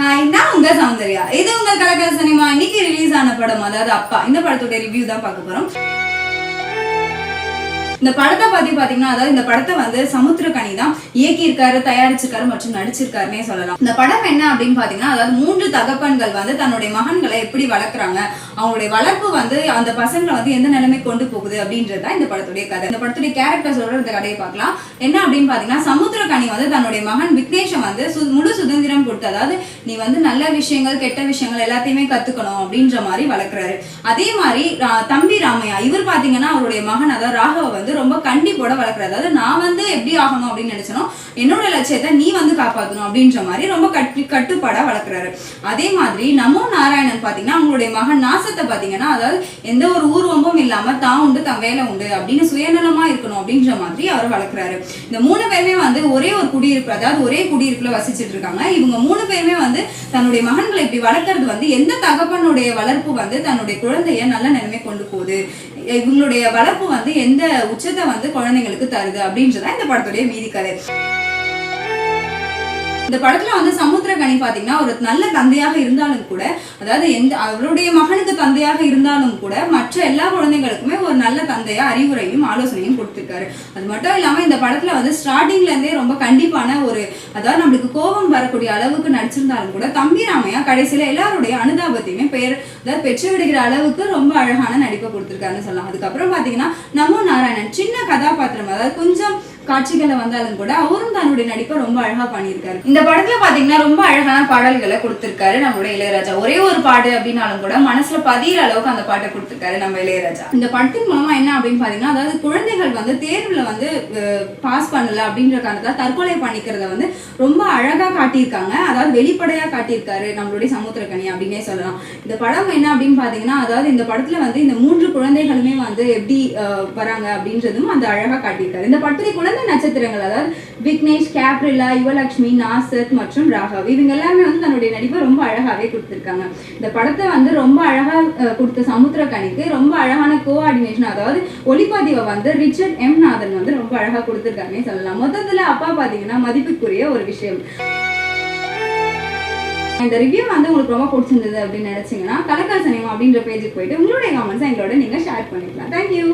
Hi, நான் உங்க சௌந்தர்யா. இது உங்கள் கலக்கல் சினிமா. இன்னைக்கு ரிலீஸ் ஆன படம் அதாவது அப்பா. இந்த படத்தோட ரிவ்யூ தான் பார்க்க போறோம். இந்த படத்தை பத்தி பாத்தீங்கன்னா, அதாவது இந்த படத்தை வந்து சமுத்திரக்கனி தான் இயக்கியிருக்காரு, தயாரிச்சிருக்காரு மற்றும் நடிச்சிருக்காருன்னே சொல்லலாம். இந்த படம் என்ன அப்படின்னு பாத்தீங்கன்னா, அதாவது 3 தகப்பன்கள் வந்து தன்னுடைய மகன்களை எப்படி வளர்க்குறாங்க, அவங்களுடைய வளர்ப்பு வந்து அந்த பசங்களை வந்து எந்த நிலைமை கொண்டு போகுது அப்படின்றதுதான் இந்த படத்துடைய கதை. இந்த படத்துடைய கேரக்டர் சொல்ற இந்த கதையை பார்க்கலாம். என்ன அப்படின்னு பாத்தீங்கன்னா, சமுத்திரக்கனி வந்து தன்னுடைய மகன் விக்னேஷை வந்து முழு சுதந்திரம் கொடுத்து, அதாவது நீ வந்து நல்ல விஷயங்கள் கெட்ட விஷயங்கள் எல்லாத்தையுமே கத்துக்கணும் அப்படின்ற மாதிரி வளர்க்குறாரு. அதே மாதிரி தம்பி ராமையா இவர் பாத்தீங்கன்னா அவருடைய மகன் அதாவது ராகவ வந்து ரொம்ப கண்டிப்போட வளர்க்குறாரு. அதாவது நான் வந்து எப்படி ஆகணும் அப்படின்னு நினைச்சனோ என்னோட லட்சியத்தை நீ வந்து காப்பாற்றணும் அப்படின்ற மாதிரி ரொம்ப கட்டுப்பாடா வளர்க்குறாரு. அதே மாதிரி நமோ நாராயணன் பாத்தீங்கன்னா அவங்களுடைய மகன் நாசத்தை பாத்தீங்கன்னா, அதாவது எந்த ஒரு ஊர்வம்பும் இல்லாம தான் உண்டு தன் வேலை உண்டு அப்படின்னு சுயநலமா இருக்கணும் அப்படின்ற மாதிரி அவர் வளர்க்குறாரு. இந்த 3 பேருமே வந்து ஒரே ஒரு குடியிருப்பு, அதாவது ஒரே குடியிருப்புல வசிச்சுட்டு இருக்காங்க. இவங்க 3 பேருமே வந்து தன்னுடைய மகன்களை இப்படி வளர்க்கறது வந்து எந்த தகப்பனுடைய வளர்ப்பு வந்து தன்னுடைய குழந்தைய நல்ல நிலைமை கொண்டு போகுது, இவங்களுடைய வளர்ப்பு வந்து எந்த உச்சத்தை வந்து குழந்தைங்களுக்கு தருது அப்படின்றதான் இந்த படத்துடைய மீதி கதை. இந்த படத்துல வந்து சமுத்திரக்கனி பாத்தீங்கன்னா ஒரு நல்ல தந்தையாக இருந்தாலும் கூட, அதாவது அவருடைய மகனுக்கு தந்தையாக இருந்தாலும் கூட மற்ற எல்லா குழந்தைகளுக்குமே ஒரு நல்ல தந்தையா அறிவுரையும் ஆலோசனையும் கொடுத்திருக்காரு. அது மட்டும் இல்லாம இந்த படத்துல வந்து ஸ்டார்டிங்ல இருந்தே ரொம்ப கண்டிப்பான ஒரு, அதாவது நம்மளுக்கு கோபம் வரக்கூடிய அளவுக்கு நடிச்சிருந்தாலும் கூட தம்பி ராமையா கடைசியில எல்லாருடைய அனுதாபத்தையுமே அதாவது பெற்று விடுகிற அளவுக்கு ரொம்ப அழகான நடிப்பை கொடுத்திருக்காருன்னு சொல்லலாம். அதுக்கப்புறம் பாத்தீங்கன்னா நமோ நாராயணன் சின்ன கதாபாத்திரம், அதாவது கொஞ்சம் காட்சிகளை வந்தாலும் கூட அவரும் தன்னுடைய நடிப்பை ரொம்ப அழகா பண்ணியிருக்காரு. இந்த படத்துல பாத்தீங்கன்னா ரொம்ப அழகான பாடல்களை கொடுத்திருக்காரு நம்மளுடைய இளையராஜா. ஒரே ஒரு பாடு அப்படின்னாலும் கூட மனசுல பதிகிற அளவுக்கு அந்த பாட்டை கொடுத்திருக்காரு நம்ம இளையராஜா. இந்த படத்தின் மூலமா என்ன அப்படின்னு பாத்தீங்கன்னா, அதாவது குழந்தைகள் வந்து தேர்வுல வந்து பாஸ் பண்ணல அப்படின்ற காரணத்தால் தற்கொலை பண்ணிக்கிறத வந்து ரொம்ப அழகா காட்டியிருக்காங்க. அதாவது வெளிப்படையா காட்டியிருக்காரு நம்மளுடைய சமுத்திரக்கனி அப்படின்னே சொல்லலாம். இந்த படம் என்ன அப்படின்னு பாத்தீங்கன்னா, அதாவது இந்த படத்துல வந்து இந்த 3 குழந்தைகளுமே வந்து எப்படி வராங்க அப்படின்றதும் அந்த அழகா காட்டியிருக்காரு. இந்த படத்துல நட்சத்திரங்கள், அதாவது விக்னேஷ், கேப்ரிலா, யுவலட்சுமி, நாசர் மற்றும் ராகவ் இவங்க எல்லாமே வந்து தன்னுடைய நடிப்பை ரொம்ப அழகாவே கொடுத்திருக்காங்க. இந்த படத்தை வந்து ரொம்ப அழகா கொடுத்த சமுத்திரக்கனிக்கு ரொம்ப அழகான கோஆர்டினேஷன், அதாவது ஒளிப்பதிவை வந்து ரிச்சர்ட் எம் நாதன் வந்து ரொம்ப அழகா கொடுத்திருக்காங்கன்னு சொல்லலாம். மொத்தத்துல அப்பா பாத்தீங்கன்னா மதிப்புக்குரிய ஒரு விஷயம். இந்த ரிவ்யூ வந்து உங்களுக்கு ரொம்ப பிடிச்சிருந்தது அப்படின்னு நினைச்சீங்கன்னா கலக்கல் சினிமா அப்படின்ற பேஜுக்கு போயிட்டு உங்களுடைய கமெண்ட்ஸ் எங்களோட நீங்க ஷேர் பண்ணிக்கலாம். தேங்க்யூ.